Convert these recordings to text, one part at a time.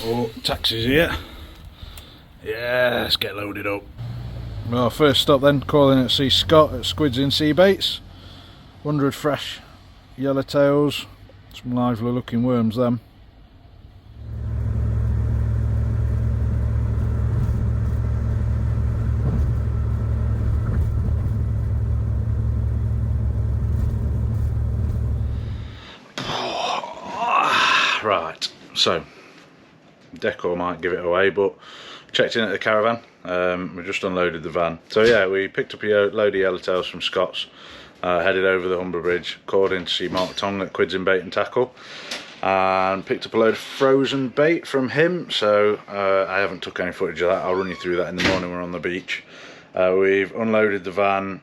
Oh, taxi's here. Yeah, let's get loaded up. Well, first stop then, calling at see Scott at Squids in Sea Baits. 100 fresh yellowtails, some lively looking worms them. Right, so decor might give it away, but checked in at the caravan. We just unloaded the van. So yeah, we picked up a load of yellowtails from Scott's, headed over the Humber Bridge, called in to see Mark Tong at Quids in Bait and Tackle, and picked up a load of frozen bait from him. So I haven't took any footage of that. I'll run you through that in the morning when we're on the beach. We've unloaded the van,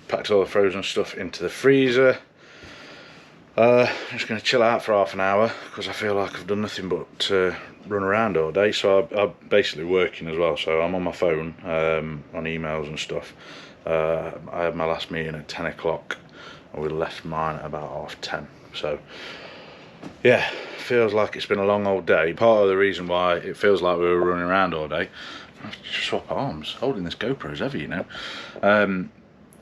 packed all the frozen stuff into the freezer. I'm just going to chill out for half an hour because I feel like I've done nothing but run around all day. So I'm basically working as well, so I'm on my phone on emails and stuff. I had my last meeting at 10 o'clock and we left mine at about 10:30. So yeah, feels like it's been a long old day. Part of the reason why it feels like we were running around all day, I have to swap arms, holding this GoPro's heavy, you know,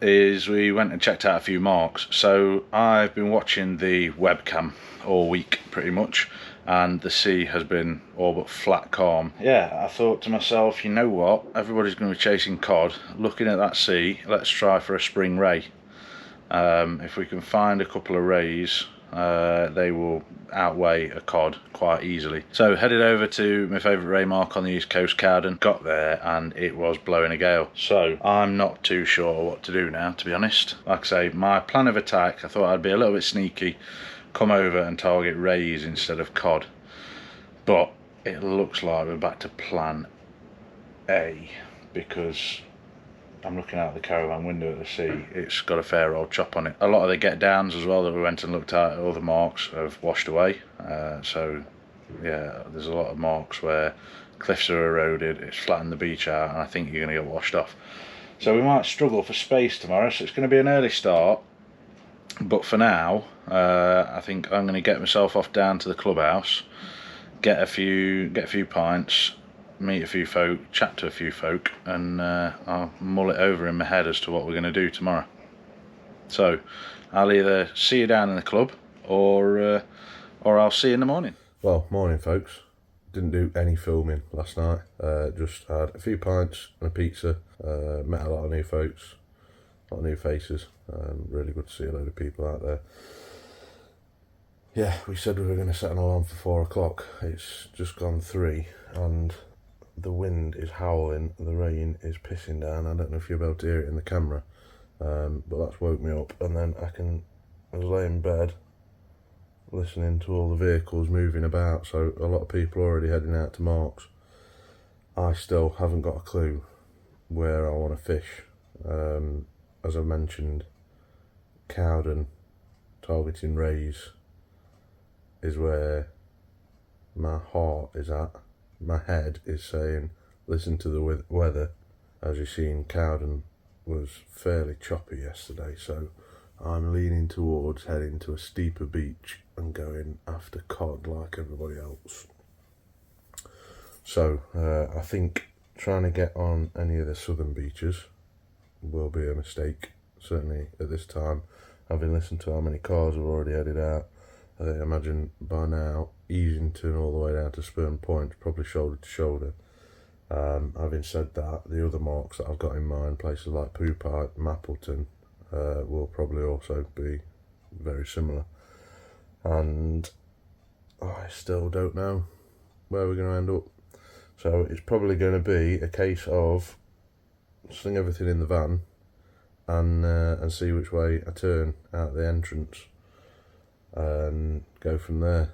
is we went and checked out a few marks. So I've been watching the webcam all week pretty much, and the sea has been all but flat calm. Yeah, I thought to myself, you know what, everybody's going to be chasing cod. Looking at that sea, let's try for a spring ray. If we can find a couple of rays, they will outweigh a cod quite easily. So headed over to my favourite ray mark on the east coast, Cowden. Got there and it was blowing a gale. So I'm not too sure what to do now, to be honest. Like I say, my plan of attack, I thought I'd be a little bit sneaky, come over and target rays instead of cod. But it looks like we're back to plan A, because I'm looking out the caravan window at the sea. It's got a fair old chop on it. A lot of the get downs as well that we went and looked at, all the marks have washed away. So yeah, there's a lot of marks where cliffs are eroded, it's flattened the beach out, and I think you're going to get washed off. So we might struggle for space tomorrow, so it's going to be an early start. But for now, I think I'm going to get myself off down to the clubhouse, get a few pints, meet a few folk, chat to a few folk, and I'll mull it over in my head as to what we're going to do tomorrow. So I'll either see you down in the club or I'll see you in the morning. Well, morning folks. Didn't do any filming last night. Just had a few pints and a pizza. Met a lot of new folks, a lot of new faces. Really good to see a load of people out there. Yeah, we said we were going to set an alarm for 4 o'clock. It's just gone 3 and the wind is howling, the rain is pissing down. I don't know if you'll be able to hear it in the camera, but that's woke me up. And then I was laying in bed listening to all the vehicles moving about, so a lot of people already heading out to marks. I still haven't got a clue where I want to fish. As I mentioned, Cowden, targeting rays, is where my heart is at. My head is saying, listen to the weather. As you've seen, Cowden was fairly choppy yesterday, so I'm leaning towards heading to a steeper beach and going after cod like everybody else. So I think trying to get on any of the southern beaches will be a mistake, certainly at this time. Having listened to how many cars have already headed out, I imagine by now Easington all the way down to Spurn Point, probably shoulder to shoulder. Having said that, the other marks that I've got in mind, places like Poopite, Mappleton, will probably also be very similar. And I still don't know where we're going to end up. So it's probably going to be a case of sling everything in the van and see which way I turn out the entrance and go from there.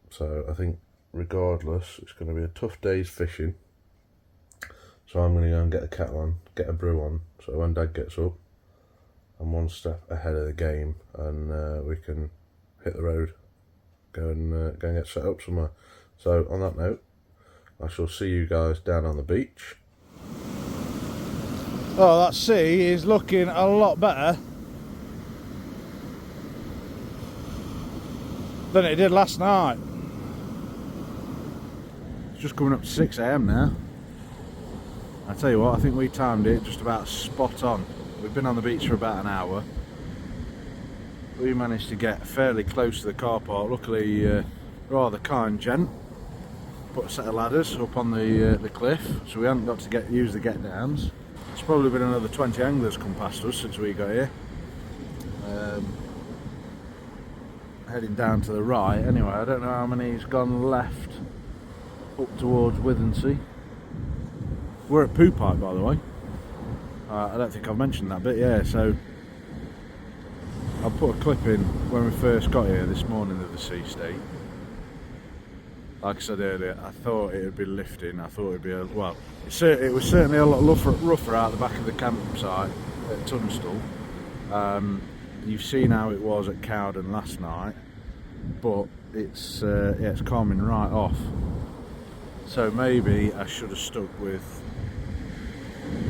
So I think regardless, it's going to be a tough day's fishing. So I'm going to go and get a kettle on, get a brew on, so when Dad gets up, I'm one step ahead of the game, and we can hit the road, go and get set up somewhere. So on that note, I shall see you guys down on the beach. Oh, that sea is looking a lot better than it did last night. just coming up to 6 AM now. I tell you what, I think we timed it just about spot on. We've been on the beach for about an hour. We managed to get fairly close to the car park. Luckily, rather kind gent put a set of ladders up on the cliff, so we haven't got to use the get downs. There's probably been another 20 anglers come past us since we got here. Heading down to the right. Anyway, I don't know how many's gone left up towards Withensea. We're at Poo Pipe, by the way. I don't think I've mentioned that bit. Yeah, so I put a clip in when we first got here this morning of the sea state. Like I said earlier, I thought it would be lifting. I thought it would be it was certainly a lot rougher out the back of the campsite at Tunstall. You've seen how it was at Cowden last night, but it's calming right off. So maybe I should have stuck with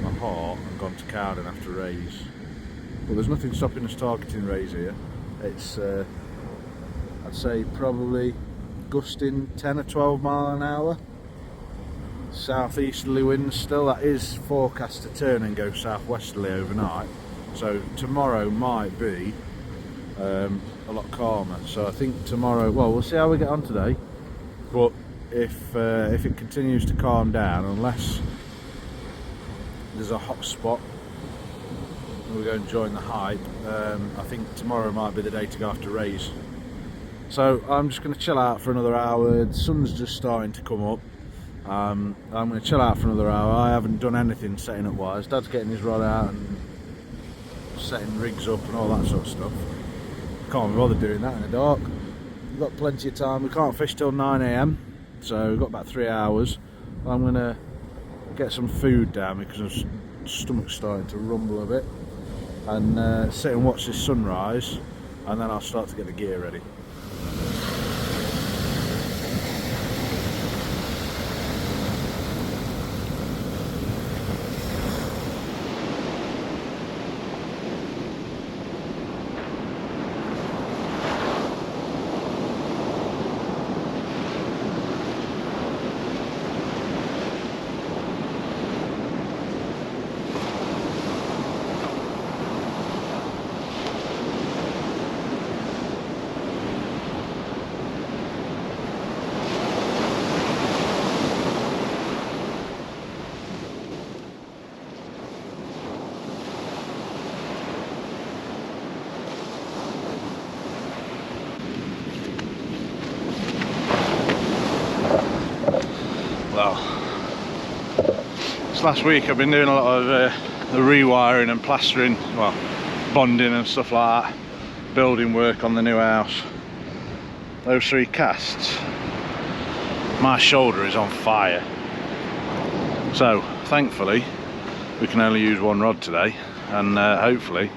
my heart and gone to Cowden after Rays. But there's nothing stopping us targeting Rays here. It's I'd say probably gusting 10 or 12 mile an hour. Southeasterly winds still. That is forecast to turn and go southwesterly overnight. So tomorrow might be a lot calmer. So I think tomorrow, well, we'll see how we get on today. But if it continues to calm down, unless there's a hot spot and we go and join the hype, I think tomorrow might be the day to go after Rays. So I'm just going to chill out for another hour. The sun's just starting to come up. I'm going to chill out for another hour. I haven't done anything setting up wise. Dad's getting his rod out and setting rigs up and all that sort of stuff. Can't be bothered doing that in the dark. We've got plenty of time. We can't fish till 9 AM, so we've got about 3 hours. I'm going to get some food down because my stomach's starting to rumble a bit, and sit and watch this sunrise, and then I'll start to get the gear ready. Well, this last week I've been doing a lot of the rewiring and plastering, well, bonding and stuff like that, building work on the new house. Those 3 casts, my shoulder is on fire. So thankfully we can only use 1 rod today, and hopefully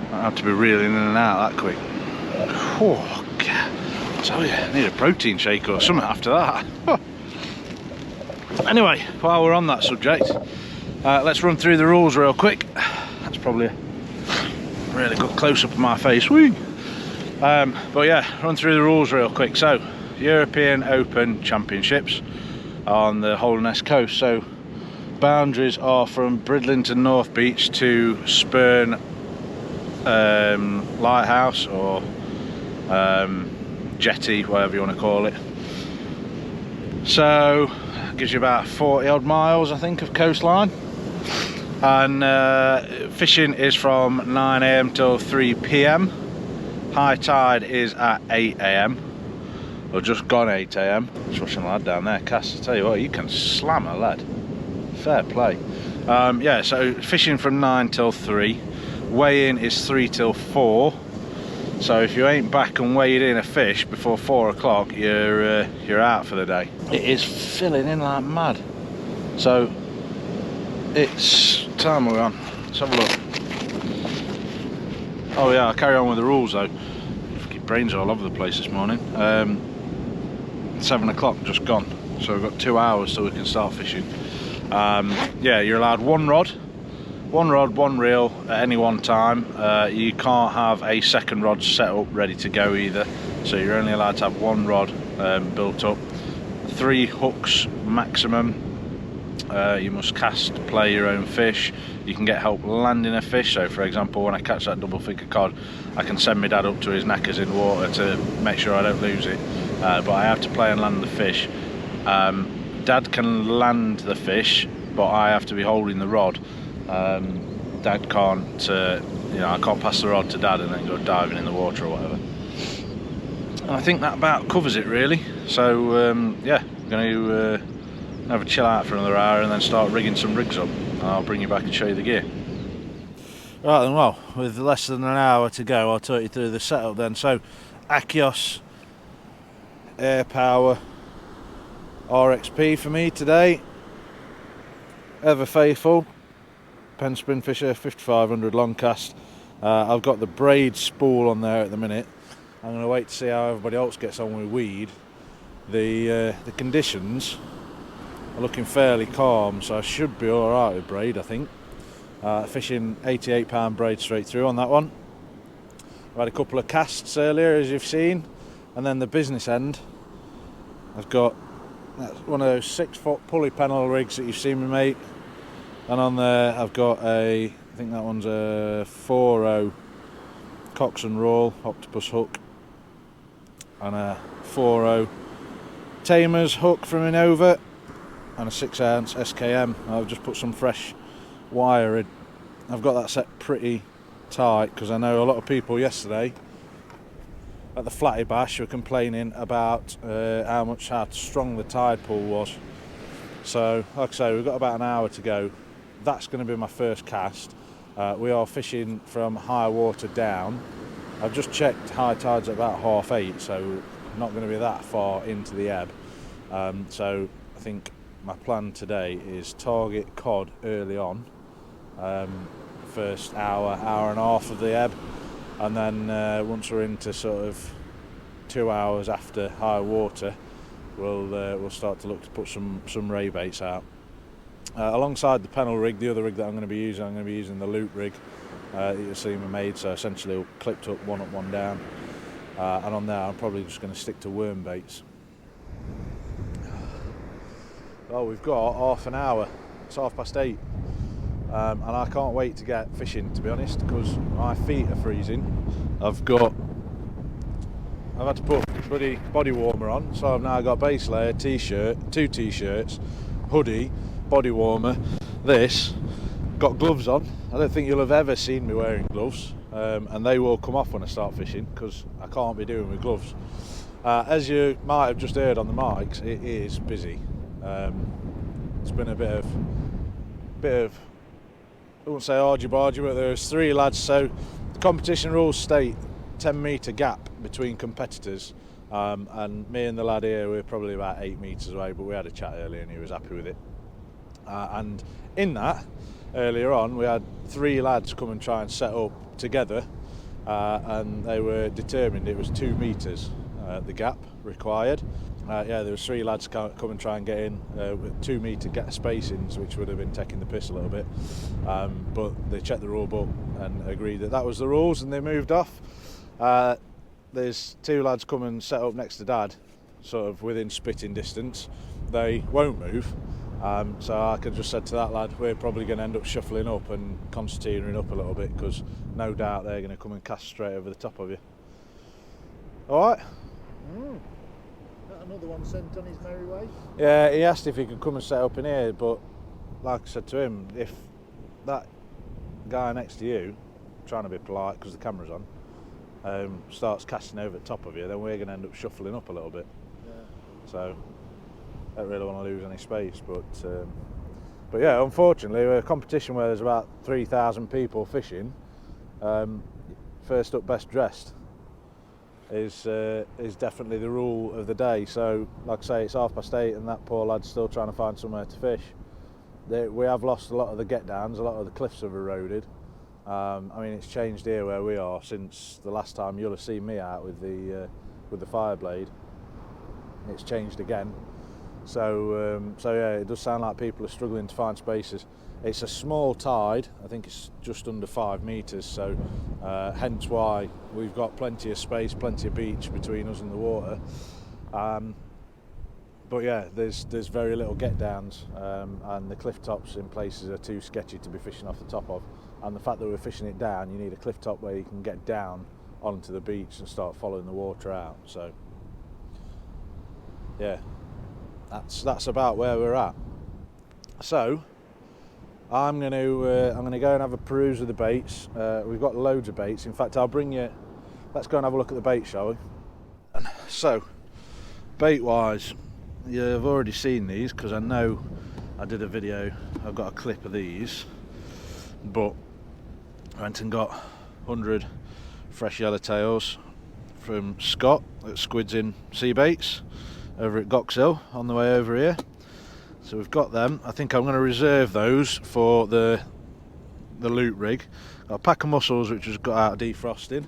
I don't have to be reeling in and out that quick. Oh, God. I tell you, I need a protein shake or something after that. Anyway, while we're on that subject, let's run through the rules real quick. That's probably a really good close-up of my face. Whee! But yeah, run through the rules real quick. So, European Open Championships on the Holderness coast. So, boundaries are from Bridlington North Beach to Spurn Lighthouse, or jetty, whatever you want to call it. So gives you about 40 odd miles, I think, of coastline, and fishing is from 9 AM till 3 PM. High tide is at 8 AM, or just gone 8 AM. Just watching a lad down there cast. I tell you what, you can slam a lead. Fair play. Yeah, so fishing from 9 till 3. Weigh-in is 3 till 4. So if you ain't back and weighed in a fish before 4 o'clock, you're out for the day. It is filling in like mad. So it's time we're on. Let's have a look. Oh yeah, I'll carry on with the rules though. Fucking brains all over the place this morning. 7 o'clock just gone. So we've got 2 hours till we can start fishing. Yeah, you're allowed 1 rod. 1 rod, 1 reel at any one time. You can't have a second rod set up ready to go either, so you're only allowed to have 1 rod built up. I 3 hooks maximum. You must cast, play your own fish. You can get help landing a fish, so for example when I catch that double figure cod, I can send my dad up to his knackers in water to make sure I don't lose it, but I have to play and land the fish. Dad can land the fish, but I have to be holding the rod. Dad can't, you know, I can't pass the rod to Dad and then go diving in the water or whatever. And I think that about covers it really. So yeah, I'm going to have a chill out for another hour and then start rigging some rigs up. I'll bring you back and show you the gear. Right then, well, with less than an hour to go, I'll talk you through the setup then. So, Achios Air Power RXP for me today. Ever faithful Penn Spinfisher 5500 long cast. I've got the braid spool on there at the minute. I'm going to wait to see how everybody else gets on with weed. The conditions are looking fairly calm, so I should be alright with braid, I think. Fishing 88 pound braid straight through on that one. I've had a couple of casts earlier, as you've seen, and then the business end, I've got one of those 6-foot pulley panel rigs that you've seen me make, and on there I've got I think that one's a 4.0 Cox and Roll octopus hook, and a 4.0 Tamers hook from Innova, and a 6-ounce SKM. I've just put some fresh wire in. I've got that set pretty tight because I know a lot of people yesterday at the Flatty Bash were complaining about how strong the tide pool was. So like I say, we've got about an hour to go. That's going to be my first cast. We are fishing from high water down. I've just checked high tide's at about 8:30, so not going to be that far into the ebb. So I think my plan today is target cod early on, first hour and a half of the ebb, and then once we're into sort of 2 hours after high water, we'll start to look to put some ray baits out. Alongside the panel rig, the other rig that I'm going to be using the loop rig that you'll see me made, so essentially clipped up, one up, one down, and on there I'm probably just going to stick to worm baits. Well, we've got half an hour. It's 8:30, and I can't wait to get fishing, to be honest, because my feet are freezing. I've had to put bloody body warmer on, so I've now got base layer, t-shirt, 2 t-shirts, hoodie, body warmer, this, got gloves on. I don't think you'll have ever seen me wearing gloves, and they will come off when I start fishing because I can't be doing with gloves. As you might have just heard on the mics, it is busy. It's been a bit of I wouldn't say argy-bargy, but there's 3 lads, so the competition rules state 10-metre gap between competitors, and me and the lad here, we're probably about 8 metres away, but we had a chat earlier and he was happy with it. And in that, earlier on, we had 3 lads come and try and set up together, and they were determined it was 2 metres the gap required. Yeah, there was 3 lads come and try and get in with 2 metre spacings, which would have been taking the piss a little bit, but they checked the rule book and agreed that was the rules, and they moved off. There's 2 lads come and set up next to Dad, sort of within spitting distance. They won't move, so I could just said to that lad, we're probably going to end up shuffling up and concertinaing up a little bit, because no doubt they're going to come and cast straight over the top of you. Alright? Another one sent on his merry way. Yeah, he asked if he could come and set up in here, but like I said to him, if that guy next to you, trying to be polite because the camera's on, starts casting over the top of you, then we're going to end up shuffling up a little bit. Yeah. So I don't really want to lose any space, but yeah, unfortunately, we're a competition where there's about 3,000 people fishing. First up, best dressed is definitely the rule of the day. So, like I say, it's 8:30, and that poor lad's still trying to find somewhere to fish. We have lost a lot of the get downs. A lot of the cliffs have eroded. I mean, it's changed here where we are since the last time you'll have seen me out with the Fireblade. It's changed again. So yeah, it does sound like people are struggling to find spaces. It's a small tide. I think it's just under 5 metres. So hence why we've got plenty of space, plenty of beach between us and the water. But yeah, there's very little get downs, and the cliff tops in places are too sketchy to be fishing off the top of. And the fact that we're fishing it down, you need a cliff top where you can get down onto the beach and start following the water out. So yeah, that's about where we're at. So I'm going to go and have a peruse of the baits. We've got loads of baits. In fact, I'll bring you. Let's go and have a look at the bait, shall we? And so, bait wise, you've already seen these because I know I did a video. I've got a clip of these, but I went and got 100 fresh yellowtails from Scott at Squids in Sea Baits over at Goxhill on the way over here. So we've got them. I think I'm going to reserve those for the loop rig. Got a pack of mussels which has got out of defrosting.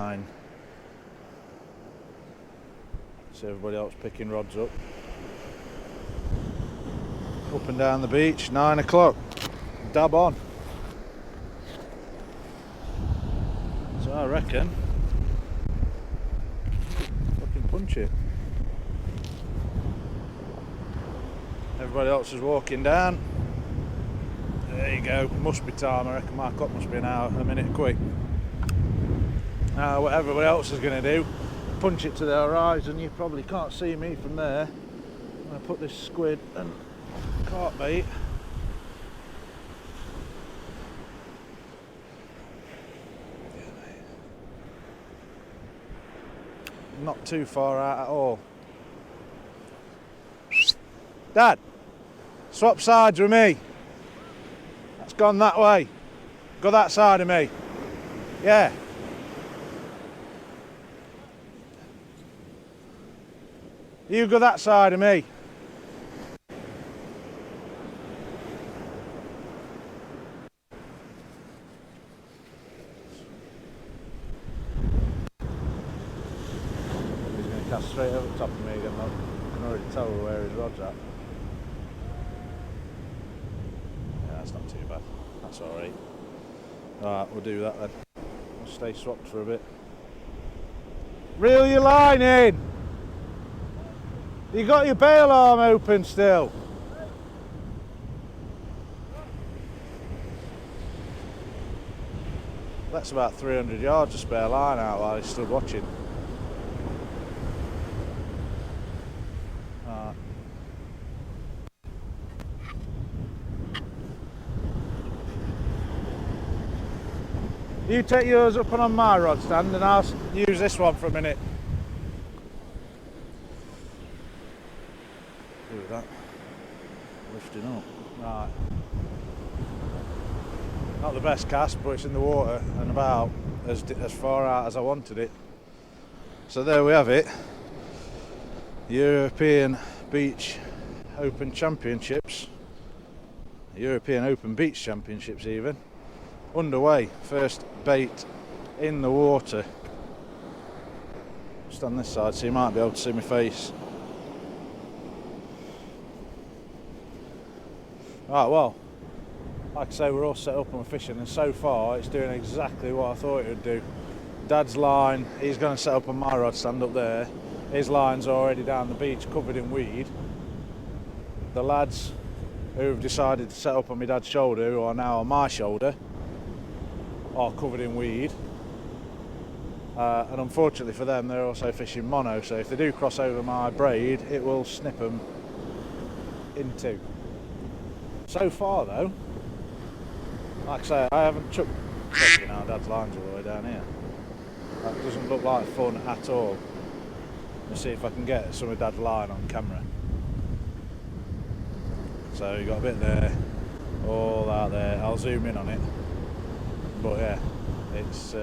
Nine. See everybody else picking rods up. Up and down the beach, 9 o'clock. Dab on. So I reckon fucking punch it. Everybody else is walking down. There you go. Must be time. I reckon my clock must be a minute quick. Now what everybody else is going to do, punch it to the horizon. You probably can't see me from there. I'm going to put this squid and carp bait not too far out at all. Dad, swap sides with me. That's gone that way. Go that side of me. Yeah. You go that side of me. He's going to cast straight over the top of me again. I can already tell where his rod's at. Yeah, that's not too bad. That's alright. Alright, we'll do that then. We'll stay swapped for a bit. Reel your line in! You got your bail arm open still? That's about 300 yards of spare line out while he's still watching. You take yours up and on my rod stand and I'll use this one for a minute. Do that. Lifting up. Right. Not the best cast, but it's in the water and about as far out as I wanted it. So there we have it. European Beach Open Championships. European Open Beach Championships even. Underway. First bait in the water. Just on this side so you might be able to see my face. Right, well, like I say, we're all set up and we're fishing, and so far it's doing exactly what I thought it would do. Dad's line, he's going to set up on my rod stand up there. His line's already down the beach covered in weed. The lads who've decided to set up on my dad's shoulder, who are now on my shoulder, are covered in weed. And unfortunately for them, they're also fishing mono, so if they do cross over my braid, it will snip them in two. So far though, like I say, I haven't chucked our dad's lines all the way down here. That doesn't look like fun at all. Let's see if I can get some of dad's line on camera. So you got a bit there, all out there. I'll zoom in on it. But yeah, it's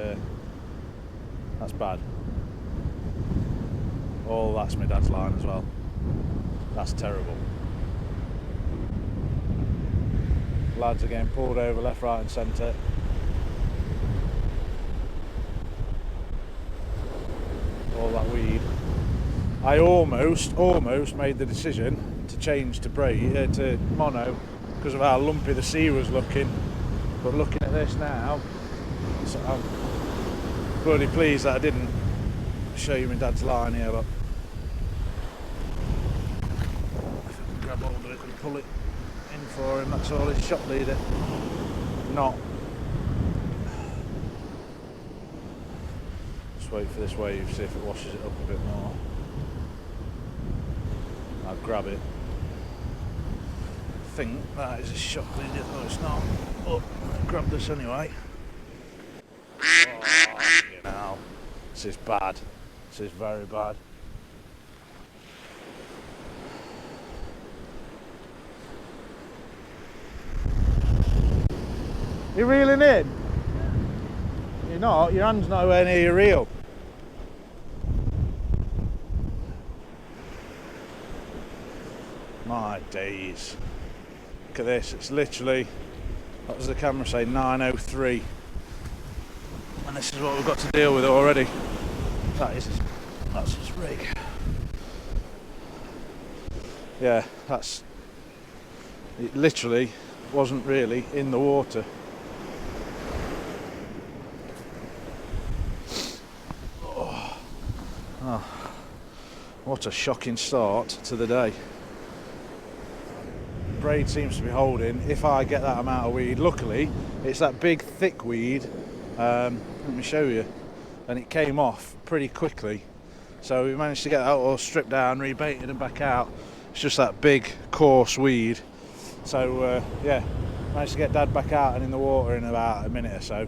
that's bad. All that's my dad's line as well. That's terrible. Lads are getting pulled over left, right and centre. All that weed. I almost made the decision to change to braid, to mono, because of how lumpy the sea was looking. But looking at this now, so I'm bloody pleased that I didn't show you my dad's line here. Look. If I can grab hold of it and pull it in for him, that's all. His shop leader. Not. Just wait for this wave, see if it washes it up a bit more. I'll grab it. I think that is a shop leader. No, it's not. Oh, I'll grab this anyway. Oh, you know. This is bad. This is very bad. You reeling in? You're not, your hand's nowhere near your reel. My days. Look at this, it's literally, what does the camera say, 9:03. And this is what we've got to deal with already. That's his rig. Yeah, it literally wasn't really in the water. Oh, what a shocking start to the day. Braid seems to be holding if I get that amount of weed. Luckily, it's that big thick weed. Let me show you. And it came off pretty quickly. So we managed to get that all stripped down, rebaited and back out. It's just that big, coarse weed. So yeah, managed to get Dad back out and in the water in about a minute or so.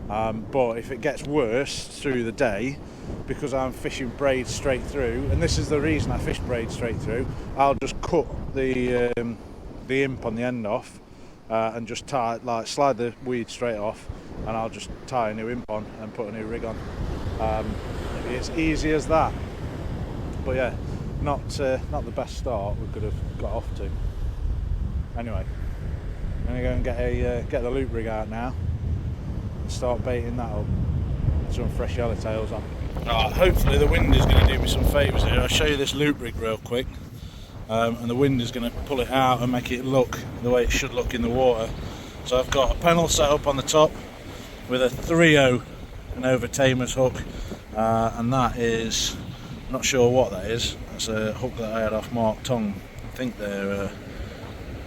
But if it gets worse through the day, because I'm fishing braid straight through, and this is the reason I fish braid straight through, I'll just cut the imp on the end off and just slide the weed straight off, and I'll just tie a new imp on and put a new rig on. It's easy as that. But yeah, not the best start we could have got off to. Anyway, I'm gonna go and get the loop rig out now and start baiting that up. Some fresh yellowtails on. Hopefully the wind is going to do me some favours here. I'll show you this loop rig real quick, and the wind is going to pull it out and make it look the way it should look in the water. So I've got a panel set up on the top with a 3/0 Nova Tamer's hook, and that is, not sure what that is. That's a hook that I had off Mark Tongue. I think they're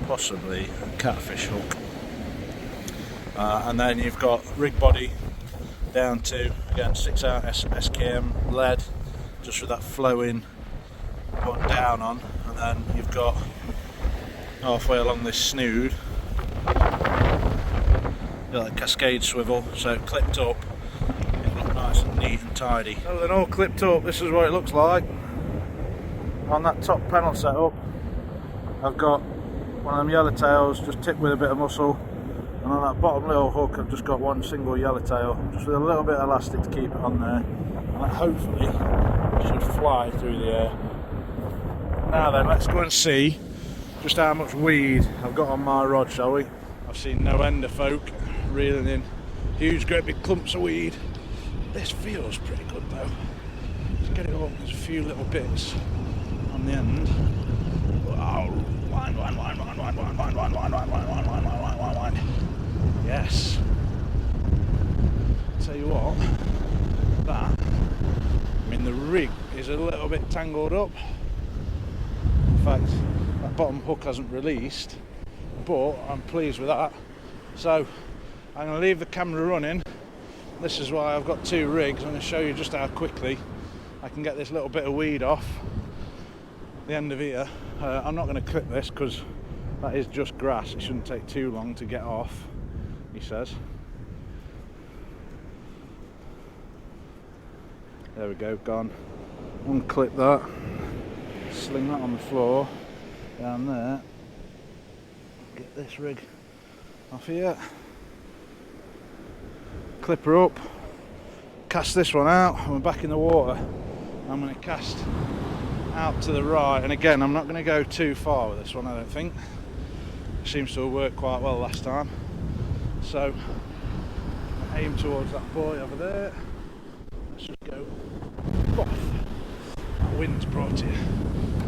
possibly a catfish hook. And then you've got rig body down to, again, 6-ounce SKM lead, just with that flowing button down on, and then you've got halfway along this snood got a cascade swivel, so it clipped up. It looked nice and neat and tidy. So then all clipped up, this is what it looks like. On that top panel setup, I've got one of them yellowtails just tipped with a bit of muscle, and on that bottom little hook I've just got one single yellowtail, just with a little bit of elastic to keep it on there, and that hopefully should fly through the air. Now then, let's go and see just how much weed I've got on my rod, shall we? I've seen no end of folk reeling in huge great big clumps of weed. This feels pretty good though. Just get it up, there's a few little bits on the end. Wow. Wine. Yes. Tell you what, I mean the rig is a little bit tangled up. In fact, that bottom hook hasn't released, but I'm pleased with that. So I'm going to leave the camera running. This is why I've got two rigs. I'm going to show you just how quickly I can get this little bit of weed off the end of here. I'm not going to clip this because that is just grass. It shouldn't take too long to get off, he says. There we go, gone. Unclip that, sling that on the floor, down there. Get this rig off here. Clip her up, cast this one out, and we're back in the water. I'm going to cast out to the right, and again I'm not going to go too far with this one, I don't think. It seems to have worked quite well last time. So aim towards that buoy over there. Let's just go off. That wind's brought it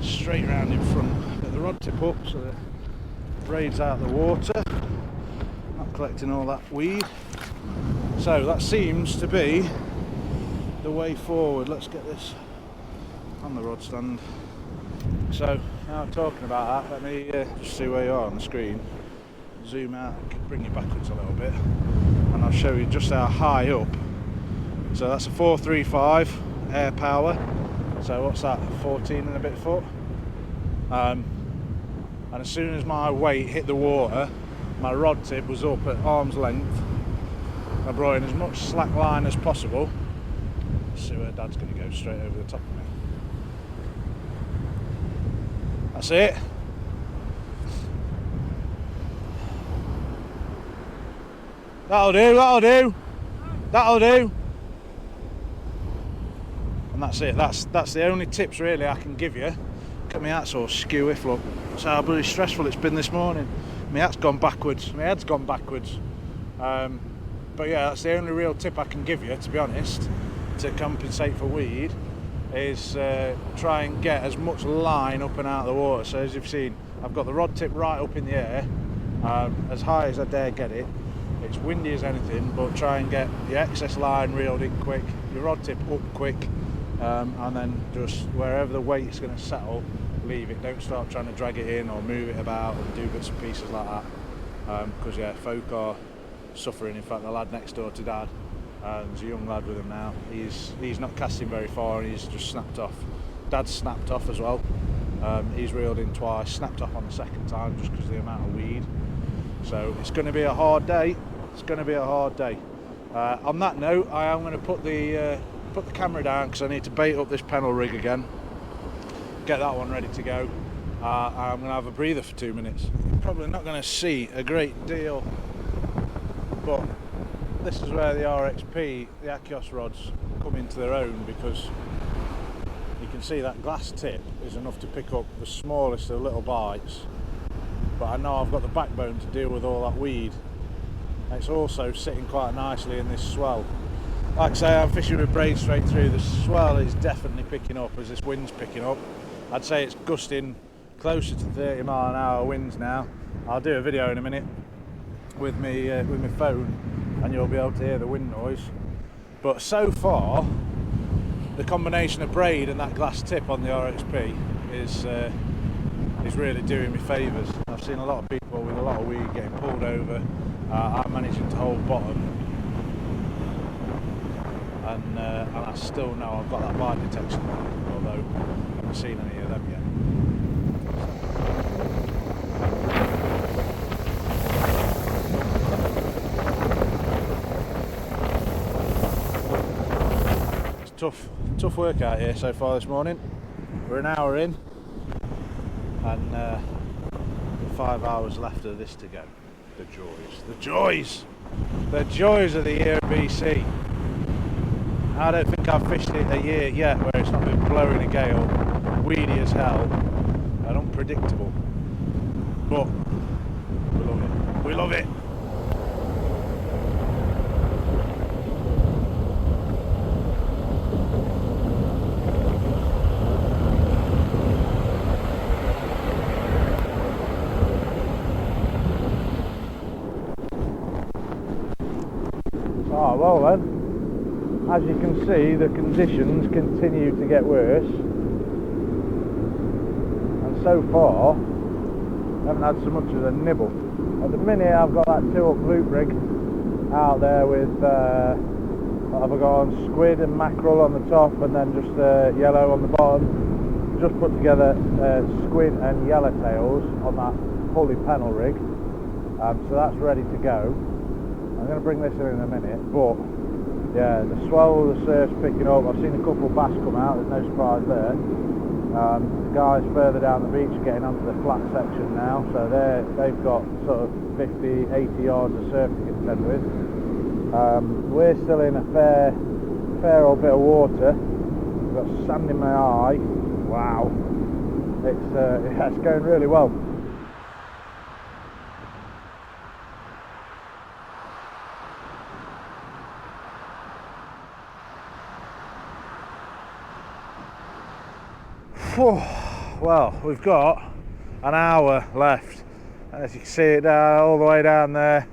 straight round in front. Get the rod tip up so that it braids out the water, not collecting all that weed. So that seems to be the way forward. Let's get this on the rod stand. So now I'm talking about that, let me just see where you are on the screen. Zoom out, bring you backwards a little bit, and I'll show you just how high up. So that's a 435 air power. So what's that, 14 and a bit foot? And as soon as my weight hit the water, my rod tip was up at arm's length. I brought in as much slack line as possible. Let's see where Dad's going to go, straight over the top of me. That's it. That'll do, that'll do. That'll do. And that's it. That's the only tips really I can give you. Look at me hat's all skew if look. That's how bloody stressful it's been this morning. My hat's gone backwards. My head's gone backwards. But yeah, that's the only real tip I can give you, to be honest, to compensate for weed, is try and get as much line up and out of the water. So as you've seen, I've got the rod tip right up in the air, as high as I dare get it. It's windy as anything, but try and get the excess line reeled in quick, your rod tip up quick, and then just wherever the weight's going to settle, leave it. Don't start trying to drag it in or move it about and do bits and pieces like that, because yeah, folk are suffering. In fact, the lad next door to Dad, there's a young lad with him now, he's not casting very far and he's just snapped off. Dad's snapped off as well. He's reeled in twice, snapped off on the second time just because of the amount of weed. So it's going to be a hard day. It's going to be a hard day. On that note, I am going to put the camera down because I need to bait up this Pennell rig again, get that one ready to go. I'm going to have a breather for 2 minutes. You're probably not going to see a great deal, but this is where the RXP, the Achios rods, come into their own, because you can see that glass tip is enough to pick up the smallest of little bites, but I know I've got the backbone to deal with all that weed. It's also sitting quite nicely in this swell. Like I say, I'm fishing with braid straight through. The swell is definitely picking up as this wind's picking up. I'd say it's gusting closer to 30-mile-an-hour winds now. I'll do a video in a minute with my phone, and you'll be able to hear the wind noise. But so far, the combination of braid and that glass tip on the RXP is really doing me favours. I've seen a lot of people with a lot of weed getting pulled over. I'm managing to hold bottom, and I still know I've got that bite detection, although I haven't seen any of them yet. tough work out here so far this morning. We're an hour in, and 5 hours left of this to go. The joys of the year in BC. I don't think I've fished it a year yet where it's not been blowing a gale, weedy as hell, and unpredictable. But we love it. We love it. Oh, well then. As you can see, the conditions continue to get worse, and so far I haven't had so much as a nibble. At the minute I've got that 2-up loop rig out there with what have I got on, squid and mackerel on the top, and then just yellow on the bottom. Just put together squid and yellowtails on that pulley pennel rig, so that's ready to go. I'm going to bring this in a minute, but yeah, the swell of the surf's picking up. I've seen a couple of bass come out, there's no surprise there. The guys further down the beach are getting onto the flat section now, so they've got sort of 50, 80 yards of surf to contend with. We're still in a fair old bit of water. I've got sand in my eye. Wow, it's going really well. Well, we've got an hour left. As you can see it down, all the way down there.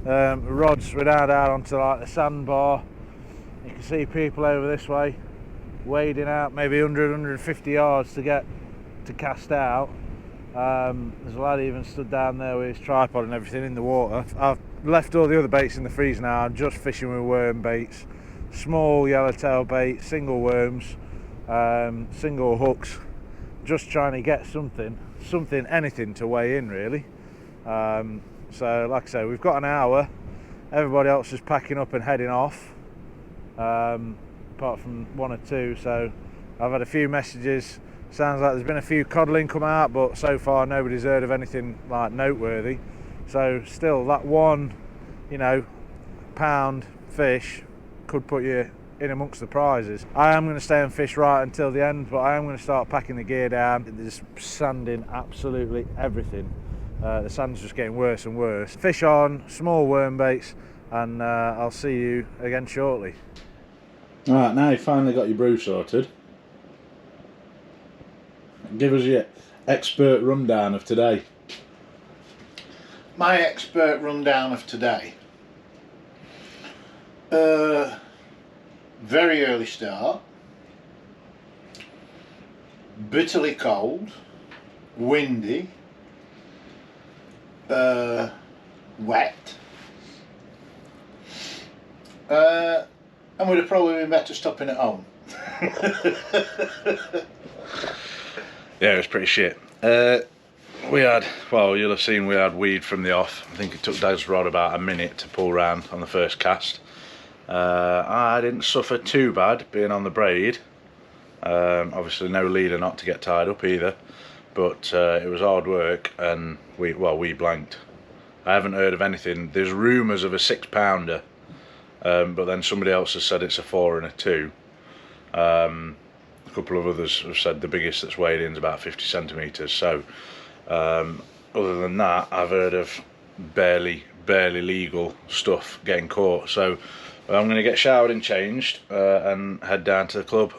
Rods were down onto like the sandbar. You can see people over this way wading out maybe 100, 150 yards to get to cast out. There's a lad even stood down there with his tripod and everything in the water. I've left all the other baits in the freeze now. I'm just fishing with worm baits, small yellowtail bait, single worms, single hooks, just trying to get something, anything to weigh in really. So like I say, we've got an hour. Everybody else is packing up and heading off, apart from one or two. So I've had a few messages. Sounds like there's been a few coddling come out, but so far nobody's heard of anything like noteworthy. So still, that one, pound fish could put you in amongst the prizes. I am going to stay and fish right until the end, but I am going to start packing the gear down. There's sand in absolutely everything. The sand's just getting worse and worse. Fish on, small worm baits, and I'll see you again shortly. Alright, now you've finally got your brew sorted. Give us your expert rundown of today. My expert rundown of today. Very early start, bitterly cold, windy, wet, and would have probably been better stopping at home. Yeah, it was pretty shit. We had, well, you'll have seen we had weed from the off. I think it took Dad's rod about a minute to pull round on the first cast. I didn't suffer too bad being on the braid. Obviously no leader not to get tied up either, but it was hard work, and we blanked. I haven't heard of anything. There's rumours of a 6-pounder, but then somebody else has said it's a 4 and a 2. A couple of others have said the biggest that's weighed in is about 50 centimetres. So other than that, I've heard of barely legal stuff getting caught. So I'm going to get showered and changed and head down to the club